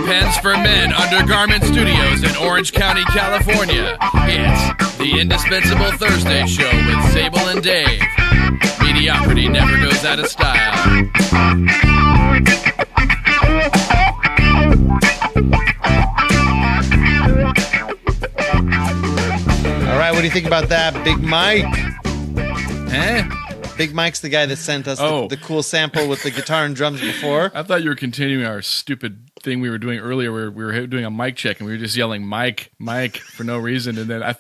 Pens for Men Undergarment Studios in Orange County, California. It's the Indispensable Thursday Show with Sable and Dave. Mediocrity never goes out of style. All right, what do you think about that, Big Mike? Eh? Big Mike's the guy that sent us the cool sample with the guitar and drums before. I thought you were continuing our stupid thing we were doing earlier where we were doing a mic check and we were just yelling Mike for no reason, and then I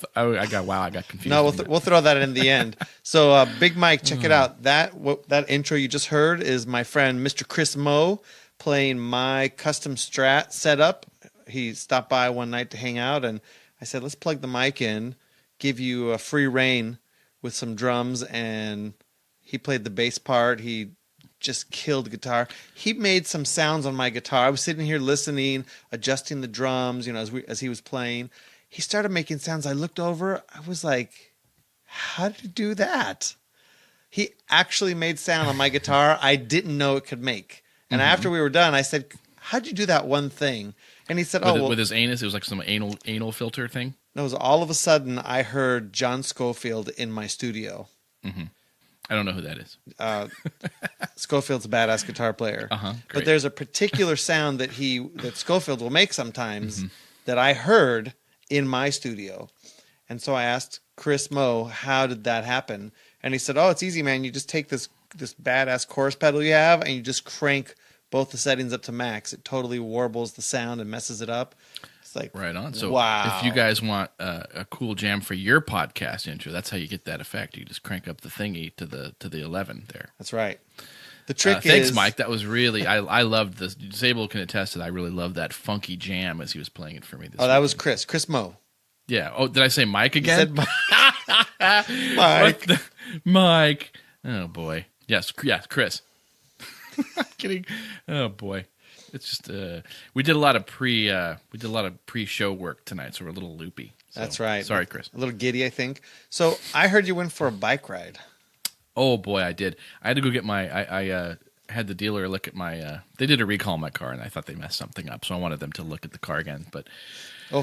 got confused. No, we'll throw that in the end. So Big Mike, check it out. That intro you just heard is my friend Mr. Chris Moe playing my custom Strat setup. He stopped by one night to hang out, and I said, let's plug the mic in, give you a free rein with some drums, and he played the bass part. He just killed guitar. He made some sounds on my guitar. I was sitting here listening, adjusting the drums, as he was playing. He started making sounds. I looked over. I was like, how did he do that? He actually made sound on my guitar I didn't know it could make. And after we were done, I said, how'd you do that one thing? And he said, with his anus, it was like some anal filter thing? No, it was all of a sudden I heard John Schofield in my studio. Mm-hmm. I don't know who that is. Schofield's a badass guitar player. But there's a particular sound that Schofield will make sometimes that I heard in my studio. And so I asked Chris Moe, how did that happen? And he said, it's easy, man. You just take this badass chorus pedal you have and you just crank both the settings up to max. It totally warbles the sound and messes it up. It's like, right on. So wow. If you guys want a cool jam for your podcast intro, that's how you get that effect. You just crank up the thingy to the 11 there. That's right. The trick is... Thanks, Mike. That was really... I loved this. Sable can attest that I really loved that funky jam as he was playing it for me this that was Chris. Chris Moe. Yeah. Oh, did I say Mike again? You said Mike. Mike. Oh, boy. Yes, Chris. I'm kidding. Oh, boy. It's just we did a lot of pre-show work tonight, so we're a little loopy. So, that's right. Sorry, Chris. A little giddy, I think. So I heard you went for a bike ride. Oh boy, I did. I had to go get my. I had the dealer look at my. They did a recall on my car, and I thought they messed something up, so I wanted them to look at the car again. But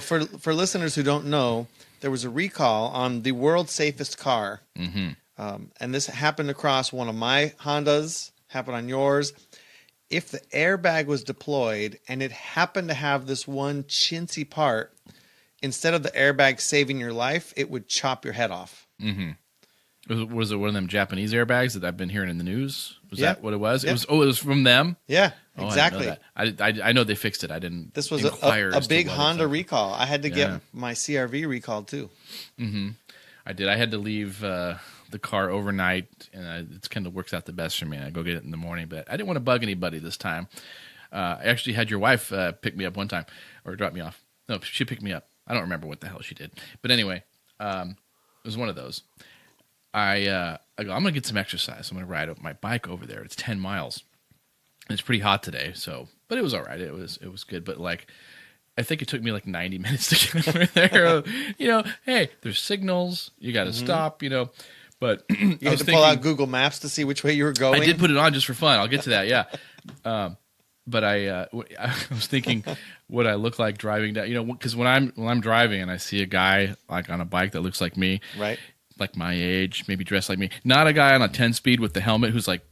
for listeners who don't know, there was a recall on the world's safest car, and this happened across one of my Hondas. Happened on yours. If the airbag was deployed and it happened to have this one chintzy part, instead of the airbag saving your life, it would chop your head off. Mm-hmm. Was it one of them Japanese airbags that I've been hearing in the news? Was that what it was? Yeah. It was from them? Yeah, exactly. I know they fixed it. I didn't. This was a big Honda recall. I had to get my CRV recalled too. Mm-hmm. I did. I had to leave the car overnight, and it kind of works out the best for me. I go get it in the morning, but I didn't want to bug anybody this time. I actually had your wife pick me up one time, or drop me off. No, she picked me up. I don't remember what the hell she did, but anyway, it was one of those. I go, I'm gonna get some exercise. I'm gonna ride my bike over there. It's 10 miles. It's pretty hot today, but it was all right. It was good, but like, I think it took me like 90 minutes to get over there. Hey, there's signals. You got to stop. But you had to pull out Google Maps to see which way you were going. I did put it on just for fun. I'll get to that. Yeah. But I was thinking what I look like driving down, because when I'm driving and I see a guy like on a bike that looks like me, right, like my age, maybe dressed like me, not a guy on a 10-speed with the helmet who's like,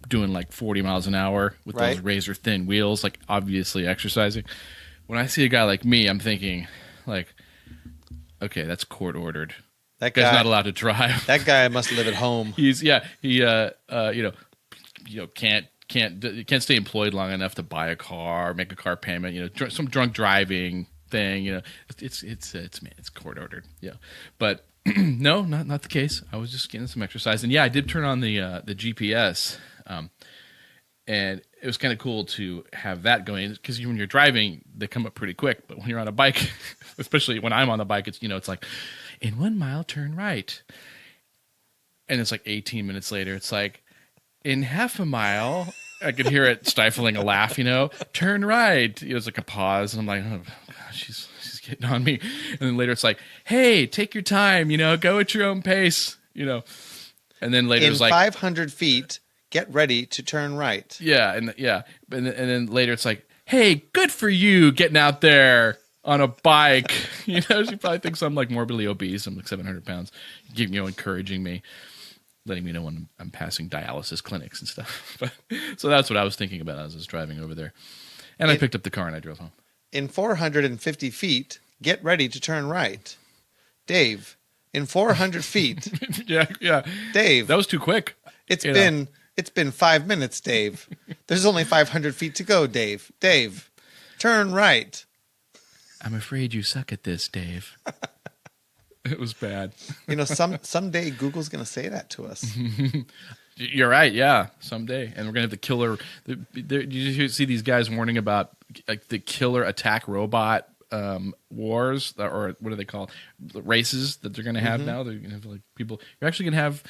doing like 40 miles an hour with those razor thin wheels, like obviously exercising. When I see a guy like me, I'm thinking like, okay, that's court ordered. That guy's not allowed to drive. That guy must live at home. He can't stay employed long enough to buy a car, make a car payment. Some drunk driving thing. It's court ordered. Yeah, but no, not the case. I was just getting some exercise, and I did turn on the GPS, and it was kind of cool to have that going because when you're driving, they come up pretty quick. But when you're on a bike, especially when I'm on the bike, it's like, in 1 mile, turn right. And it's like 18 minutes later, it's like, in half a mile, I could hear it stifling a laugh, turn right. It's like a pause. And I'm like, oh, gosh, she's getting on me. And then later it's like, hey, take your time, go at your own pace, And then later it's like, 500 feet, get ready to turn right. Yeah. And then later it's like, hey, good for you getting out there on a bike. She probably thinks I'm like morbidly obese. I'm like 700 pounds, encouraging me, letting me know when I'm passing dialysis clinics and stuff. So that's what I was thinking about as I was driving over there. And I picked up the car and I drove home. In 450 feet, get ready to turn right. Dave, in 400 feet. Yeah. Dave. That was too quick. It's been 5 minutes, Dave. There's only 500 feet to go, Dave. Dave, turn right. I'm afraid you suck at this, Dave. It was bad. Someday Google's going to say that to us. You're right. Yeah, someday, and we're gonna have the killer. You see these guys warning about like the killer attack robot wars, or what do they call the races that they're gonna have now? They're gonna have like people. You're actually gonna have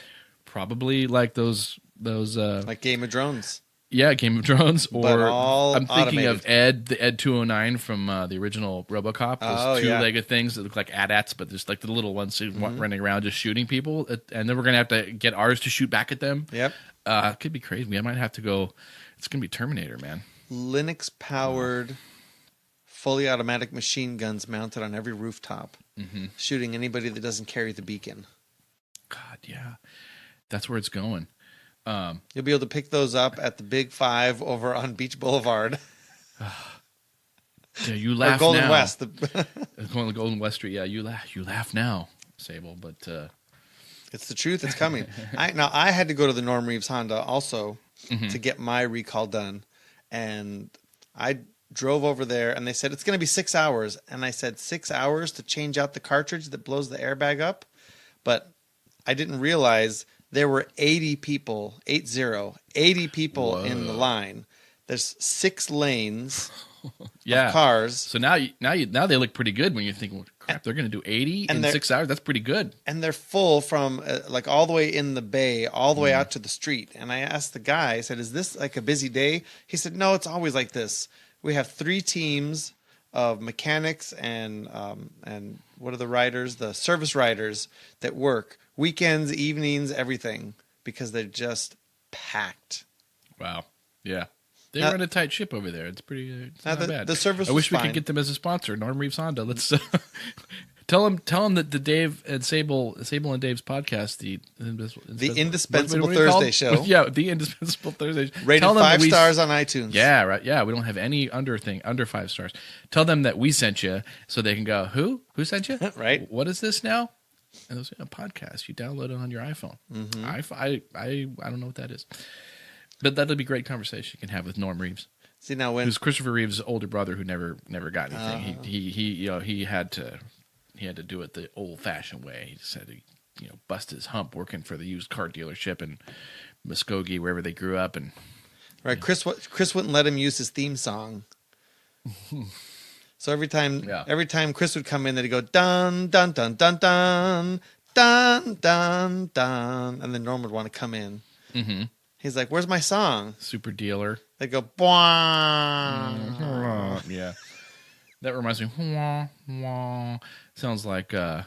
probably like those like Game of Thrones. Yeah, Game of Thrones, or I'm thinking automated. of the Ed 209 from the original RoboCop. Those two-legged things that look like AT-ATs, but just like the little ones running around just shooting people. And then we're gonna have to get ours to shoot back at them. Yep, it could be crazy. We might have to go. It's gonna be Terminator, man. Linux-powered, fully automatic machine guns mounted on every rooftop, shooting anybody that doesn't carry the beacon. God, yeah, that's where it's going. You'll be able to pick those up at the Big Five over on Beach Boulevard. Yeah, you laugh Golden now. West. Going to Golden West Street. Yeah, you laugh now, Sable. But it's the truth. It's coming. I had to go to the Norm Reeves Honda also to get my recall done, and I drove over there, and they said it's going to be 6 hours, and I said 6 hours to change out the cartridge that blows the airbag up, but I didn't realize there were 80 people in the line. There's 6 lanes of cars. So now they look pretty good when you think, well, crap, they're going to do 80 in 6 hours. That's pretty good. And they're full from like all the way in the bay, all the way out to the street. And I asked the guy, I said, is this like a busy day? He said, no, it's always like this. We have 3 teams of mechanics and what are the riders? The service riders that work weekends, evenings, everything, because they're just packed. Wow. Yeah. They run a tight ship over there. It's pretty it's not bad. The service I wish we fine. could get them as a sponsor, Norm Reeves Honda. Let's tell them that the Dave and Sable and Dave's podcast, the Indispensable Thursday show. Yeah, the Indispensable Thursday show. Rated 5 stars on iTunes. Yeah, right. Yeah, we don't have any under 5 stars. Tell them that we sent you so they can go, who sent you? Right. What is this now? And it was a podcast. You download it on your iPhone. I don't know what that is. But that'll be a great conversation you can have with Norm Reeves. See now who's Christopher Reeves' older brother who never got anything. He had to do it the old fashioned way. He just had to bust his hump working for the used car dealership in Muskogee, wherever they grew up. And right, Chris wouldn't let him use his theme song. So every time Chris would come in, they'd go dun dun dun dun dun dun dun dun, and then Norm would want to come in. Mm-hmm. He's like, "Where's my song?" Super dealer. They go, "Bwah." Yeah, that reminds me. Wah, wah. Sounds like the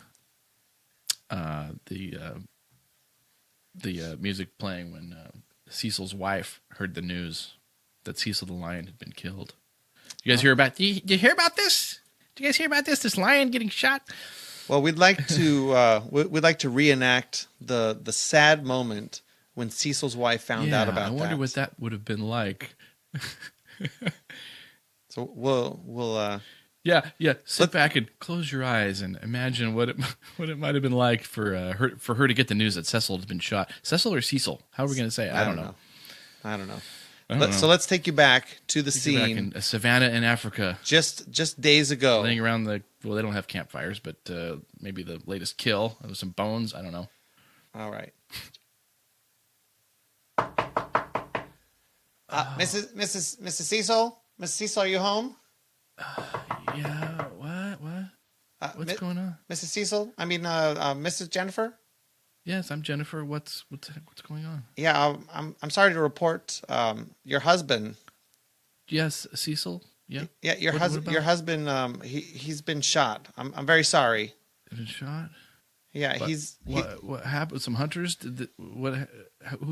music playing when Cecil's wife heard the news that Cecil the lion had been killed. You guys hear about? Did you hear about this? Did you guys hear about this? This lion getting shot? Well, we'd like to reenact the sad moment when Cecil's wife found out about that. I wonder what that would have been like. So we'll sit back and close your eyes and imagine what it might have been like for her to get the news that Cecil had been shot. Cecil or Cecil? How are we going to say it? I don't know. I don't know. So let's take you back to the scene back in a savannah in Africa. Just days ago. Laying around they don't have campfires, but maybe the latest kill. There was some bones. I don't know. All right. Mrs. Cecil? Mrs. Cecil, are you home? Yeah. What? What's going on? Mrs. Cecil? I mean, Mrs. Jennifer? Yes, I'm Jennifer. What's going on? Yeah, I'm sorry to report your husband. Yes, Cecil. Yeah. Yeah, your husband. He's been shot. I'm very sorry. Been shot. Yeah, what happened? Some hunters.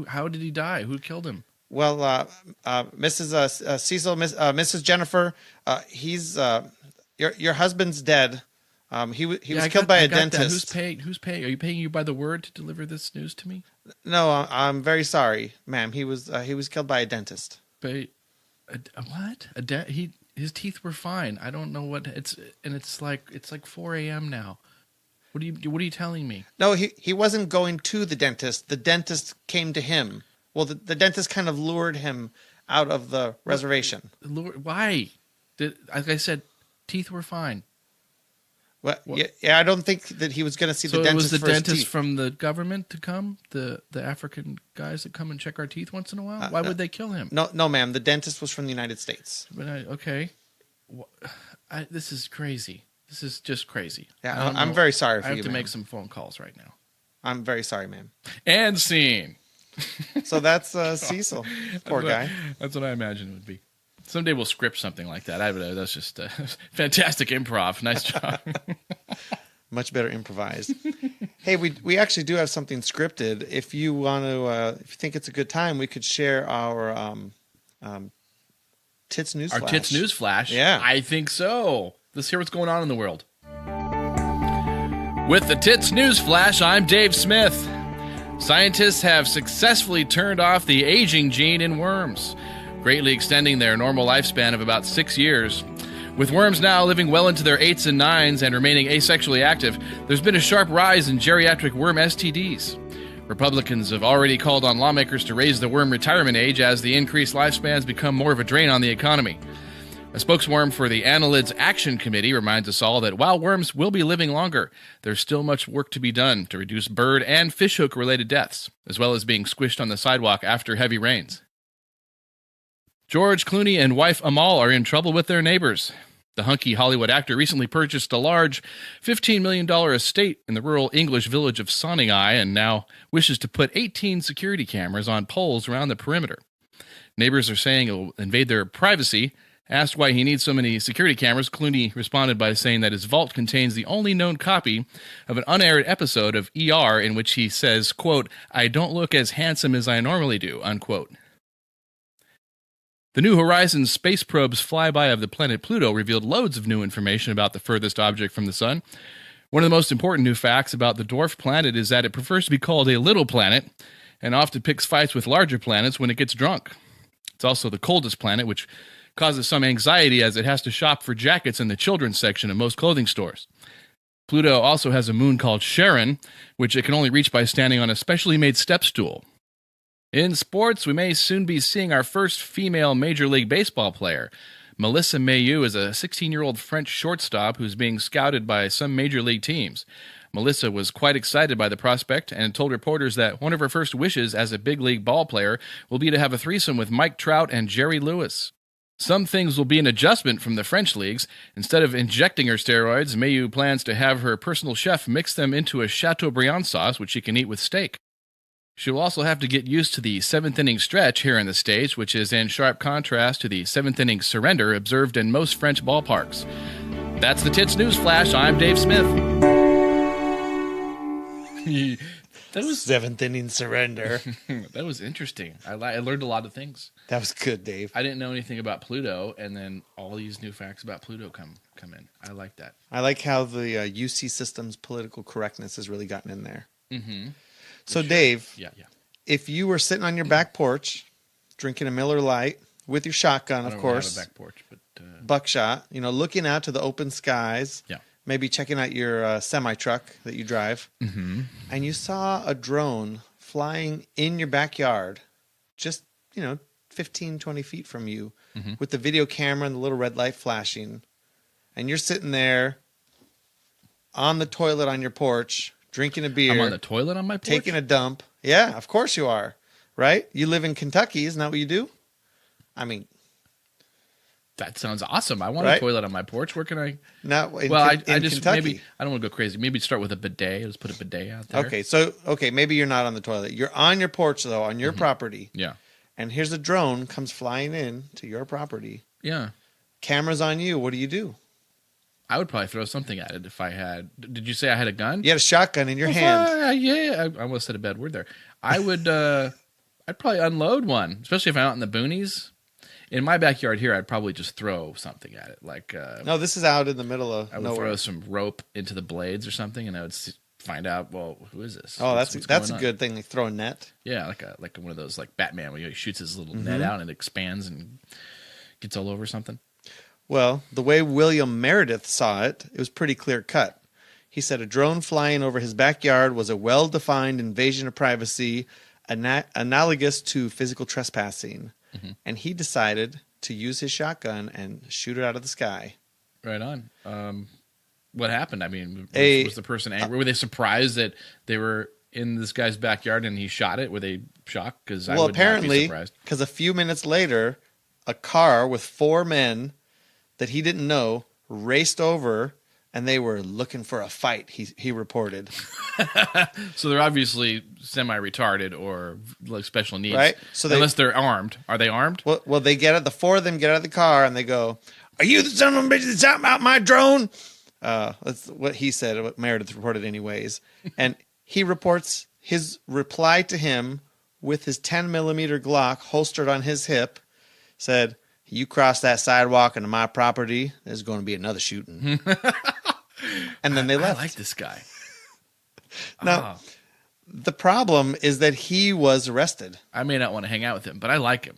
How did he die? Who killed him? Well, Mrs. Cecil, Mrs. Jennifer, he's your husband's dead. He was killed by a dentist. Who's paying? Are you paying you by the word to deliver this news to me? No, I'm very sorry, ma'am. He was killed by a dentist. But what? His teeth were fine. I don't know what it's like 4 a.m. now. What are you telling me? No, he wasn't going to the dentist. The dentist came to him. Well, the dentist kind of lured him out of the reservation. Why? Like I said, teeth were fine. Well, yeah, I don't think that he was going to see the dentist. So it was the for his dentist teeth. from the government to come? The African guys that come and check our teeth once in a while? Why would they kill him? No, ma'am. The dentist was from the United States. But okay. This is crazy. This is just crazy. Yeah, I'm very sorry for you, I have to ma'am. make some phone calls right now. I'm very sorry, ma'am. And scene. So that's Cecil. Poor guy. That's what I imagine it would be. Someday we'll script something like that. That's just fantastic improv. Nice job. Much better improvised. Hey, we actually do have something scripted. If you want to, if you think it's a good time, we could share our Tits News Flash. Our Tits News Flash? Yeah. I think so. Let's hear what's going on in the world. With the Tits News Flash, I'm Dave Smith. Scientists have successfully turned off the aging gene in worms, greatly extending their normal lifespan of about 6 years. With worms now living well into their 8s and 9s and remaining asexually active, there's been a sharp rise in geriatric worm STDs. Republicans have already called on lawmakers to raise the worm retirement age as the increased lifespans become more of a drain on the economy. A spokesworm for the Annelids Action Committee reminds us all that while worms will be living longer, there's still much work to be done to reduce bird and fishhook-related deaths, as well as being squished on the sidewalk after heavy rains. George Clooney and wife Amal are in trouble with their neighbors. The hunky Hollywood actor recently purchased a large $15 million estate in the rural English village of Sonninghai and now wishes to put 18 security cameras on poles around the perimeter. Neighbors are saying it will invade their privacy. Asked why he needs so many security cameras, Clooney responded by saying that his vault contains the only known copy of an unaired episode of ER in which he says, quote, "I don't look as handsome as I normally do," unquote. The New Horizons space probe's flyby of the planet Pluto revealed loads of new information about the furthest object from the sun. One of the most important new facts about the dwarf planet is that it prefers to be called a little planet and often picks fights with larger planets when it gets drunk. It's also the coldest planet, which causes some anxiety as it has to shop for jackets in the children's section of most clothing stores. Pluto also has a moon called Charon, which it can only reach by standing on a specially made step stool. In sports, we may soon be seeing our first female Major League Baseball player. Melissa Mayhew is a 16-year-old French shortstop who's being scouted by some major league teams. Melissa was quite excited by the prospect and told reporters that one of her first wishes as a big league ball player will be to have a threesome with Mike Trout and Jerry Lewis. Some things will be an adjustment from the French leagues. Instead of injecting her steroids, Mayhew plans to have her personal chef mix them into a Chateaubriand sauce, which she can eat with steak. She will also have to get used to the seventh-inning stretch here in the States, which is in sharp contrast to the seventh-inning surrender observed in most French ballparks. That's the Tits News Flash. I'm Dave Smith. That was seventh inning surrender. That was interesting. I learned a lot of things. That was good, Dave. I didn't know anything about Pluto, and then all these new facts about Pluto come in. I like that. I like how the UC system's political correctness has really gotten in there. Mm-hmm. So, Dave, yeah. If you were sitting on your back porch, drinking a Miller Lite with your shotgun, of course, I don't have a back porch, but buckshot, looking out to the open skies, yeah. Maybe checking out your semi-truck that you drive, mm-hmm. and you saw a drone flying in your backyard, just, 15, 20 feet from you, mm-hmm. with the video camera and the little red light flashing, and you're sitting there on the toilet on your porch, drinking a beer. I'm on the toilet on my porch? Taking a dump. Yeah, of course you are, right? You live in Kentucky, isn't that what you do? I mean... That sounds awesome. I want right? a toilet on my porch. Where can I? Not in, well, I in just Kentucky. Maybe I don't want to go crazy. Maybe start with a bidet. Just put a bidet out there. Okay, maybe you're not on the toilet. You're on your porch though, on your mm-hmm. property. Yeah. And here's a drone comes flying in to your property. Yeah. Cameras on you. What do? I would probably throw something at it if I had. Did you say I had a gun? You had a shotgun in your hand. Yeah. I almost said a bad word there. I would. I'd probably unload one, especially if I'm out in the boonies. In my backyard here, I'd probably just throw something at it. Like No, this is out in the middle of I would nowhere. throw some rope into the blades or something, and I would find out, well, who is this? Oh, What's that's a going on? good thing. They throw a net. Yeah, like one of those like Batman where he shoots his little net out and it expands and gets all over something. Well, the way William Meredith saw it, it was pretty clear cut. He said a drone flying over his backyard was a well-defined invasion of privacy, analogous to physical trespassing, and he decided to use his shotgun and shoot it out of the sky. Right on. What happened? I mean, was the person angry? Were they surprised that they were in this guy's backyard and he shot it? Were they shocked? Because I would apparently, not be surprised. because a few minutes later, a car with 4 men that he didn't know raced over, and they were looking for a fight. He reported. So they're obviously semi-retarded or like special needs, Right? So unless they're armed. Are they armed? Well, they the 4 of them get out of the car and they go, "Are you the son of a bitch that shot out my drone?" That's what he said. What Meredith reported, anyways. And he reports his reply to him with his 10mm Glock holstered on his hip. Said, "You cross that sidewalk into my property, there's going to be another shooting." And then they left. I like this guy. Now, the problem is that he was arrested. I may not want to hang out with him, but I like him.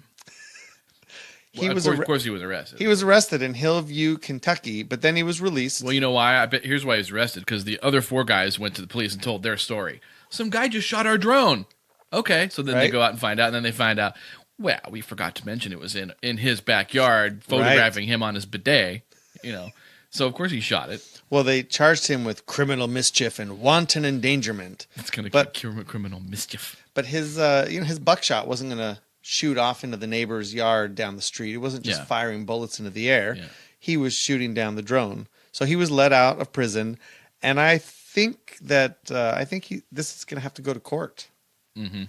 Of course he was arrested. He was arrested in Hillview, Kentucky, but then he was released. Well, you know why? I bet here's why he was arrested, because the other 4 guys went to the police and told their story. Some guy just shot our drone. Okay, so then they go out and find out, and then they find out, well, we forgot to mention it was in his backyard, photographing him on his bidet, So, of course, he shot it. Well, they charged him with criminal mischief and wanton endangerment. It's going to criminal mischief. But his his buckshot wasn't going to shoot off into the neighbor's yard down the street. It wasn't just firing bullets into the air. Yeah. He was shooting down the drone. So he was let out of prison, and I think that this is going to have to go to court. Mm-hmm.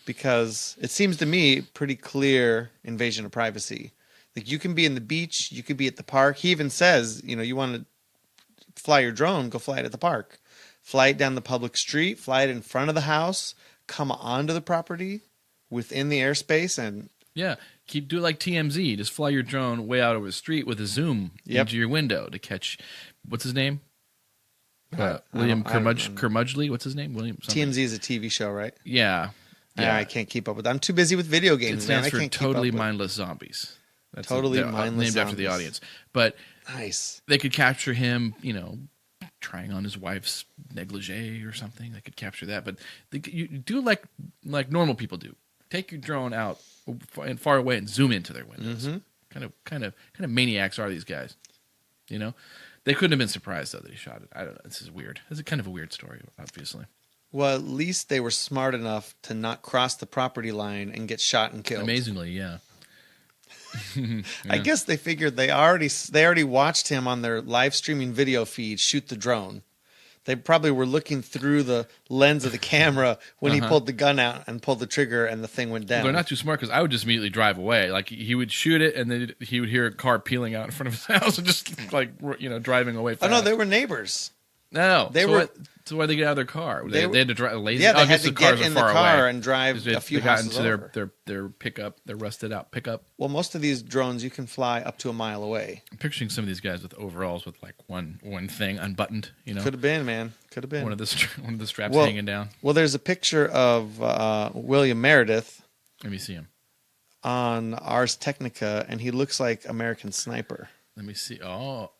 Because it seems to me pretty clear invasion of privacy. Like, you can be in the beach, you could be at the park. He even says, you want to fly your drone, go fly it at the park. Fly it down the public street, fly it in front of the house, come onto the property within the airspace, and do like TMZ. Just fly your drone way out over the street with a zoom into your window to catch. What's his name? William Curmudgley. What's his name? William. Something. TMZ is a TV show, right? Yeah. I can't keep up with. I'm too busy with video games. It stands for I can't Totally keep up Mindless Zombies. That's Totally Mindless named Zombies. after the audience. But nice. They could capture him, trying on his wife's negligee or something. They could capture that. But you do like normal people do. Take your drone out and far away and zoom into their windows. Mm-hmm. Kind of maniacs are these guys. They couldn't have been surprised though that he shot it. I don't know. This is weird. It's kind of a weird story, obviously. Well, at least they were smart enough to not cross the property line and get shot and killed. Amazingly, yeah. I guess they figured they already watched him on their live streaming video feed shoot the drone. They probably were looking through the lens of the camera when he pulled the gun out and pulled the trigger and the thing went down. They're not too smart, because I would just immediately drive away. Like, he would shoot it and then he would hear a car peeling out in front of his house and just driving away fast. Oh no, they were neighbors. No, so why did they get out of their car? They had to drive lazy. Yeah, they had to get in the car and drive a few houses over. They got into their pickup, their rusted out pickup. Well, most of these drones you can fly up to a mile away. I'm picturing some of these guys with overalls with like one thing unbuttoned. Could have been, man. Could have been one of the straps hanging down. Well, there's a picture of William Meredith. Let me see him on Ars Technica, and he looks like American Sniper. Let me see. Oh.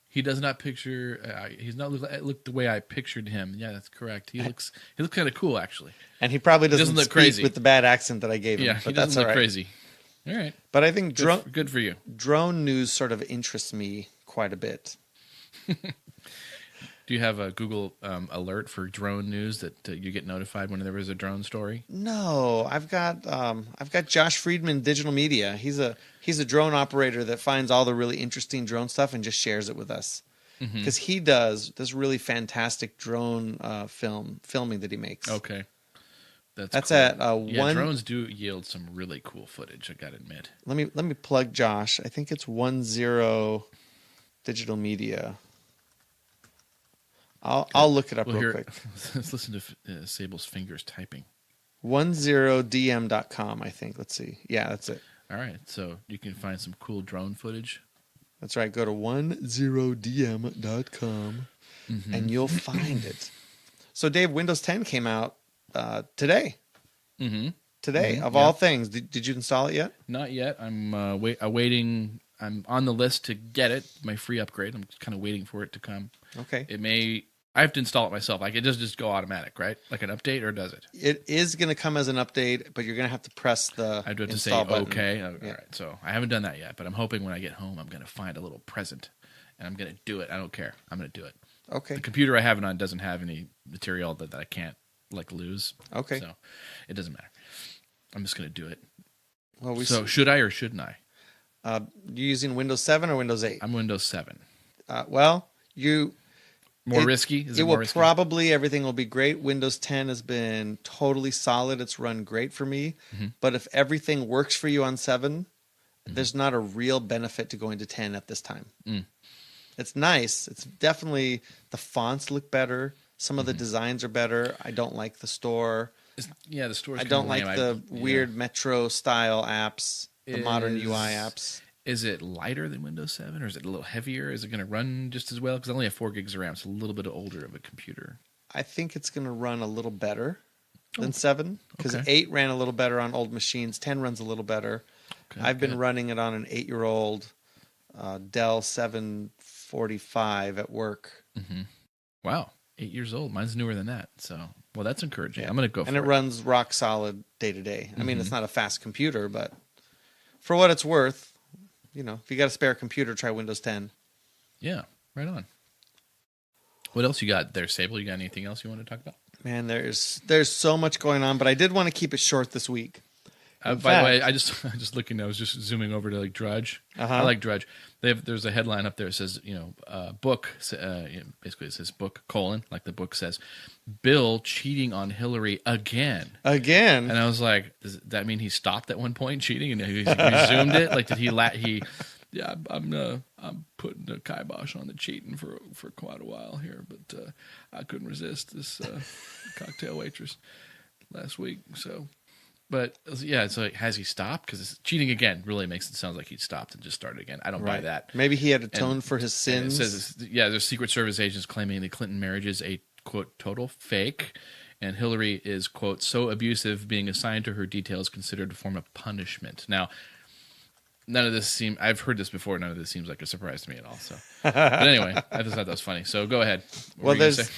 He does not picture. He's not look the way I pictured him. Yeah, that's correct. He looks kind of cool, actually. And he probably doesn't look speak crazy with the bad accent that I gave him. Yeah, but he doesn't look all right. crazy. All right. But I think good for you. Drone news sort of interests me quite a bit. Do you have a Google alert for drone news that you get notified when there is a drone story? No, I've got Josh Friedman, Digital Media. He's a drone operator that finds all the really interesting drone stuff and just shares it with us. Because he does this really fantastic drone filming that he makes. Okay, that's cool. at one. Drones do yield some really cool footage, I gotta admit. Let me plug Josh. I think it's 10 Digital Media. I'll look it up Well, real here, quick. let's listen to Sable's fingers typing. 10dm.com, I think. Let's see. Yeah, that's it. All right, so you can find some cool drone footage. That's right. Go to 10dm.com and you'll find it. So, Dave, Windows 10 came out today. Mm-hmm. Today, of all things. Did you install it yet? Not yet. I'm awaiting. I'm on the list to get it, my free upgrade. I'm kind of waiting for it to come. Okay. It may. I have to install it myself. Like, it does just go automatic, right? Like an update, or does it? It is going to come as an update, but you're going to have to press the I do have to say install button. okay. All right. So I haven't done that yet, but I'm hoping when I get home, I'm going to find a little present, and I'm going to do it. I don't care. I'm going to do it. Okay. The computer I have it on doesn't have any material that I can't like lose. Okay. So it doesn't matter. I'm just going to do it. Well, so should I or shouldn't I? You using Windows 7 or Windows 8? I'm Windows 7. Well, More risky? Is it will more risky? probably, everything will be great. Windows 10 has been totally solid. It's run great for me. Mm-hmm. But if everything works for you on 7, there's not a real benefit to going to 10 at this time. It's nice. It's definitely, the fonts look better. Some of the designs are better. I don't like the store. The store's I don't like the weird Metro style apps, the modern UI apps. Is it lighter than Windows 7, or is it a little heavier? Is it going to run just as well? Because I only have 4 gigs of RAM. It's a little bit older of a computer. I think it's going to run a little better than 7, because 8 ran a little better on old machines. 10 runs a little better. I've been running it on an 8-year-old Dell 745 at work. Mm-hmm. Wow, 8 years old. Mine's newer than that. So, well, that's encouraging. I'm going to go for it. And it runs rock solid day to day. I mean, it's not a fast computer, but for what it's worth, if you got a spare computer, try Windows 10. Yeah, right on. What else you got there, Sable? You got anything else you want to talk about? Man, there's so much going on, but I did want to keep it short this week. By the way, I just looking. I was just zooming over to Drudge. I like Drudge. There's a headline up there that says, book. Basically, it says book : like the book says, Bill cheating on Hillary again. Again, and I was like, does that mean he stopped at one point cheating and he resumed it? Like, did he? Yeah, I'm putting the kibosh on the cheating for quite a while here, but I couldn't resist this cocktail waitress last week. So. But yeah, so has he stopped? Because cheating again really makes it sound like he stopped and just started again. I don't buy that. Maybe he had atoned for his sins. It says, there's Secret Service agents claiming the Clinton marriage is a quote total fake, and Hillary is quote so abusive, being assigned to her details considered a form of punishment. Now, none of this I've heard this before. None of this seems like a surprise to me at all. So, but anyway, I just thought that was funny. So go ahead. Well, there's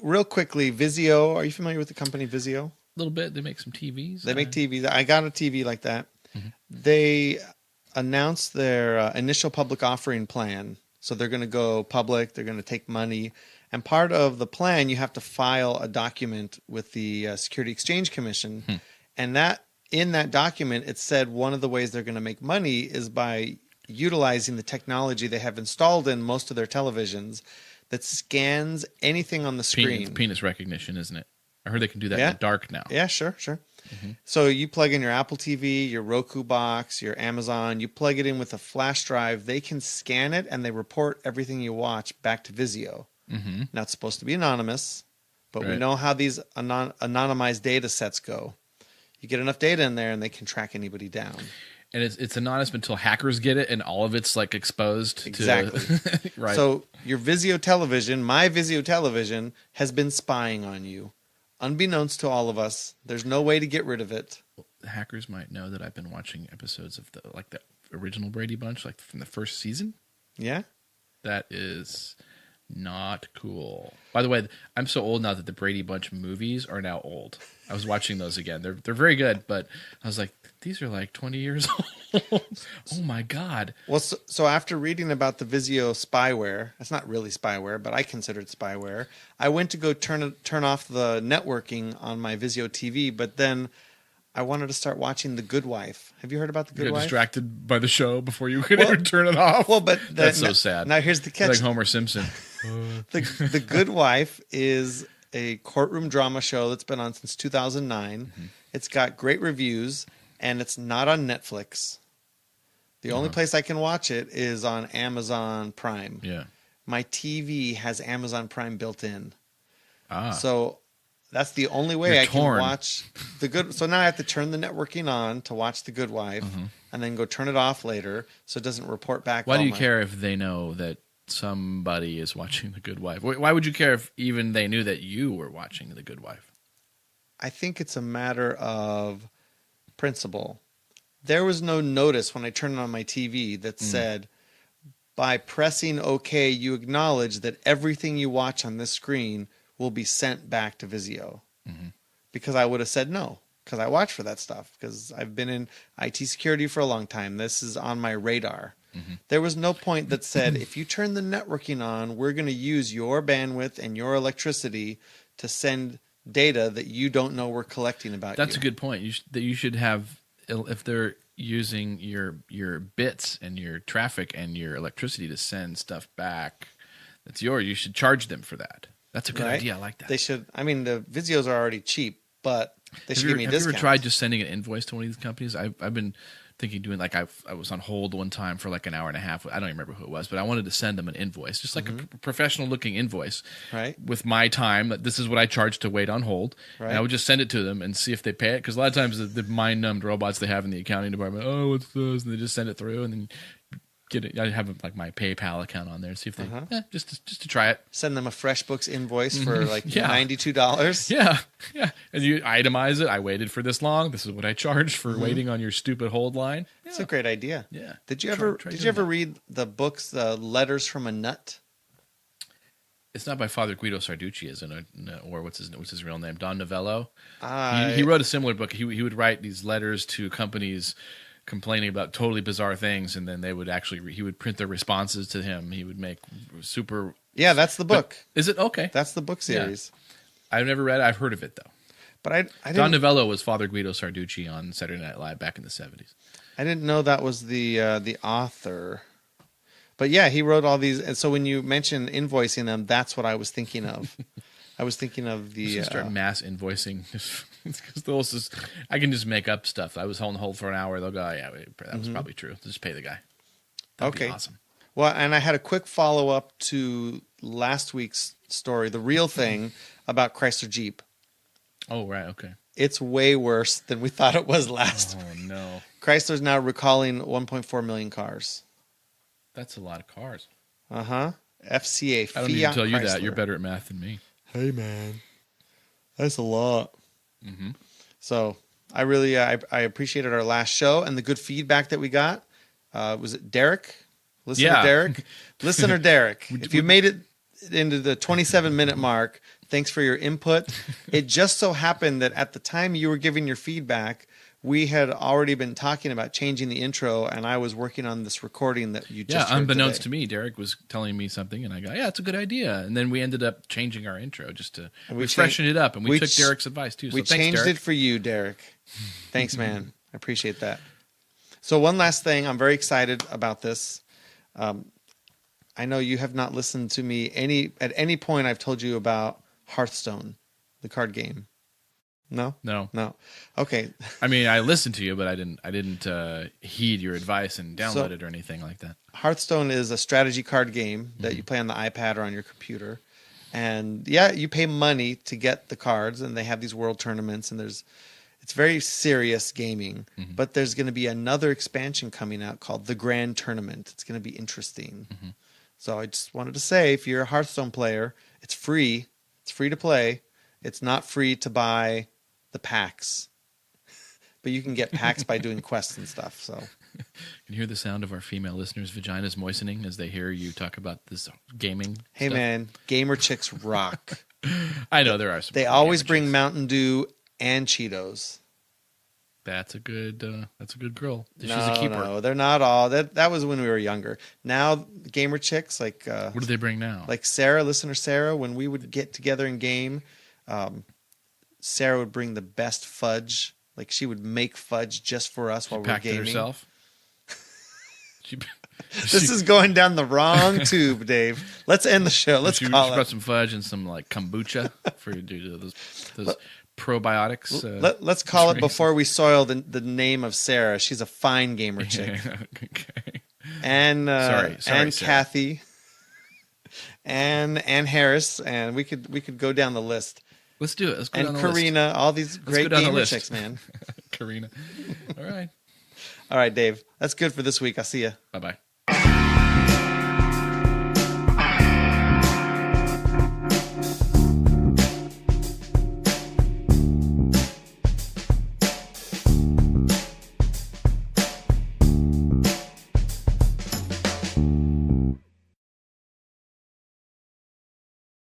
real quickly Vizio. Are you familiar with the company Vizio? A little bit. They make some TVs. They make TVs. I got a TV like that. They announced their initial public offering plan. So they're going to go public. They're going to take money. And part of the plan, you have to file a document with the Security Exchange Commission. And in that document, it said one of the ways they're going to make money is by utilizing the technology they have installed in most of their televisions that scans anything on the screen. Penis recognition, isn't it? I heard they can do that in the dark now. Yeah, sure. So you plug in your Apple TV, your Roku box, your Amazon, you plug it in with a flash drive. They can scan it, and they report everything you watch back to Vizio. Now, it's supposed to be anonymous, but we know how these anonymized data sets go. You get enough data in there, and they can track anybody down. And it's anonymous until hackers get it, and all of it's like exposed. Exactly. Right. So your Vizio television, my Vizio television, has been spying on you. Unbeknownst to all of us, there's no way to get rid of it. Hackers might know that I've been watching episodes of the original Brady Bunch, like from the first season. Yeah? That is not cool. By the way, I'm so old now that the Brady Bunch movies are now old. I was watching those again. They're very good, but I was like, these are like 20 years old. Oh my God. Well, so after reading about the Vizio spyware, it's not really spyware, but I consider it spyware. I went to go turn off the networking on my Vizio TV, but then I wanted to start watching The Good Wife. Have you heard about The Good You got Wife? distracted by the show before you could ever turn it off. Well, but that's so sad. Now here's the catch. Like Homer Simpson. The Good Wife is a courtroom drama show that's been on since 2009. It's got great reviews, and it's not on Netflix. The only place I can watch it is on Amazon Prime. Yeah. my TV has Amazon Prime built in. Ah. So that's the only way You're I torn. can watch The Good. So now I have to turn the networking on to watch The Good Wife, and then go turn it off later so it doesn't report back. Why do you care if they know that somebody is watching The Good Wife? Why would you care if even they knew that you were watching The Good Wife? I think it's a matter of principle. There was no notice when I turned on my TV that said, by pressing OK, you acknowledge that everything you watch on this screen will be sent back to Vizio. Because I would have said no, because I watch for that stuff, because I've been in IT security for a long time. This is on my radar. There was no point that said, if you turn the networking on, we're going to use your bandwidth and your electricity to send data that you don't know we're collecting about you. That's a good point. You should have, if they're using your bits and your traffic and your electricity to send stuff back that's yours, you should charge them for that. That's a good idea. I like that. They should. I mean, the Vizios are already cheap, but they should give me a discount. Have you ever tried just sending an invoice to one of these companies? I've been thinking doing like I was on hold one time for like an hour and a half. I don't even remember who it was, but I wanted to send them an invoice, just like a professional looking invoice, right? With my time, that this is what I charge to wait on hold, right? And I would just send it to them and see if they pay it. Because a lot of times the mind numbed robots they have in the accounting department, oh, what's this? And they just send it through, and then get it. I have like my PayPal account on there and see if they just to try it. Send them a FreshBooks invoice for like $92. Yeah. And you itemize it. I waited for this long. This is what I charged for waiting on your stupid hold line. It's a great idea. Yeah. Did you ever read the books, Letters from a Nut? It's not by Father Guido Sarducci, is it? Or what's his real name? Don Novello. He He wrote a similar book. He would write these letters to companies complaining about totally bizarre things, and then they would he would print their responses to him. He would make super. Yeah, that's the book. Is it okay? That's the book series. Yeah. I've never read it. I've heard of it though. But I didn't. Don Novello was Father Guido Sarducci on Saturday Night Live back in the 70s. I didn't know that was the author. But yeah, he wrote all these. And so when you mentioned invoicing them, that's what I was thinking of. I was thinking of the start mass invoicing because I can just make up stuff. I was on hold for an hour. They'll go, oh, yeah, that was probably true. Just pay the guy. That'd be awesome. Well, and I had a quick follow up to last week's story, the real thing about Chrysler Jeep. Oh, right. Okay. It's way worse than we thought it was last week. Oh, no. Chrysler's now recalling 1.4 million cars. That's a lot of cars. FCA, Fiat I don't need to tell you Chrysler. that. You're better at math than me. Hey, man. That's a lot. So I really I appreciated our last show and the good feedback that we got. Was it Derek? Listener Derek? Listener Derek. If you made it into the 27-minute mark, thanks for your input. It just so happened that at the time you were giving your feedback, we had already been talking about changing the intro, and I was working on this recording that you just heard unbeknownst today. to me, Derek was telling me something, and I go, yeah, it's a good idea. And then we ended up changing our intro just to freshen it up, and we took Derek's advice, too. So we thanks, changed Derek. it for you, Derek. Thanks, man. I appreciate that. So one last thing. I'm very excited about this. I know you have not listened to me at any point I've told you about Hearthstone, the card game. No? No. Okay. I mean, I listened to you, but I didn't heed your advice and download it or anything like that. Hearthstone is a strategy card game that you play on the iPad or on your computer. And yeah, you pay money to get the cards, and they have these world tournaments, and it's very serious gaming. But there's going to be another expansion coming out called the Grand Tournament. It's going to be interesting. So I just wanted to say, if you're a Hearthstone player, it's free. It's free to play. It's not free to buy the packs, but you can get packs by doing quests and stuff. So you can hear the sound of our female listeners' vaginas moistening as they hear you talk about this gaming. Hey stuff. Man, gamer chicks rock. I know there are some. They always bring Mountain Dew and Cheetos. That's a good girl. She's No, a keeper. No, they're not all. That was when we were younger. Now gamer chicks like what do they bring now? Like Sarah, listener Sarah, when we would get together and game, Sarah would bring the best fudge. Like she would make fudge just for us while we were gaming. Herself. This is going down the wrong tube, Dave. Let's end the show. Let's call it. She brought some fudge and some like kombucha for you to do those probiotics. Let's call it before we soil the name of Sarah. She's a fine gamer chick. Okay. And sorry, and Sarah. Kathy. and Harris, and we could go down the list. Let's do it. Let's go And down the Karina, list. all these great go down the gamer list. chicks, man. Karina. All right. All right, Dave. That's good for this week. I'll see you. Bye-bye.